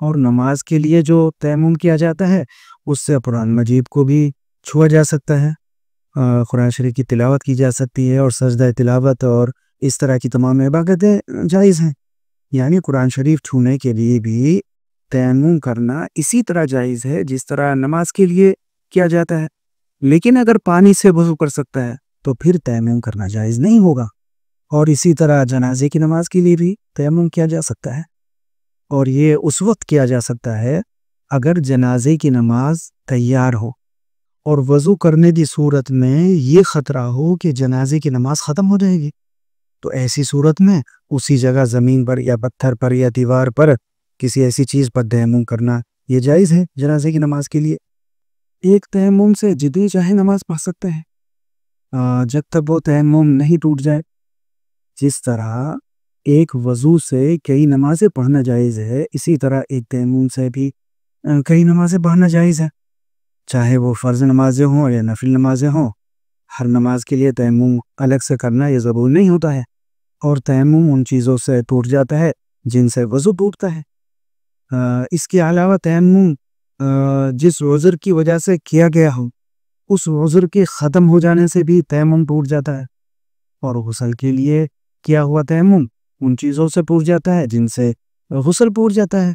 اور نماز کے لیے جو تیمم کیا جاتا ہے اس سے قرآن مجید کو بھی چھوا جا سکتا ہے، قرآن شریف کی تلاوت کی جا سکتی ہے، اور سجدہ تلاوت اور اس طرح کی تمام عبادتیں جائز ہیں۔ یعنی قرآن شریف چھونے کے لیے بھی تیمم کرنا اسی طرح جائز ہے جس طرح نماز کے لیے کیا جاتا ہے، لیکن اگر پانی سے وضو کر سکتا ہے تو پھر تیمم کرنا جائز نہیں ہوگا۔ اور اسی طرح جنازے کی نماز کے لیے بھی تیمم کیا جا سکتا ہے، اور یہ اس وقت کیا جا سکتا ہے اگر جنازے کی نماز تیار ہو اور وضو کرنے کی صورت میں یہ خطرہ ہو کہ جنازے کی نماز ختم ہو جائے گی، تو ایسی صورت میں اسی جگہ زمین پر یا پتھر پر یا دیوار پر کسی ایسی چیز پر تیمم کرنا یہ جائز ہے جنازے کی نماز کے لیے۔ ایک تیمم سے جتنی چاہے نماز پڑھ سکتے ہیں جب تک وہ تیمم نہیں ٹوٹ جائے۔ جس طرح ایک وضو سے کئی نمازیں پڑھنا جائز ہے، اسی طرح ایک تیمم سے بھی کئی نمازیں پڑھنا جائز ہے، چاہے وہ فرض نمازیں ہوں یا نفل نمازیں ہوں۔ ہر نماز کے لیے تیمم الگ سے کرنا یہ ضروری نہیں ہوتا ہے، اور تیمم ان چیزوں سے ٹوٹ جاتا ہے جن سے وضو ٹوٹتا ہے۔ اس کے علاوہ تیمم جس عذر کی وجہ سے کیا گیا ہو اس عذر کے ختم ہو جانے سے بھی تیمم ٹوٹ جاتا ہے، اور غسل کے لیے کیا ہوا تیمم ان چیزوں سے ٹوٹ جاتا ہے جن سے غسل ٹوٹ جاتا ہے۔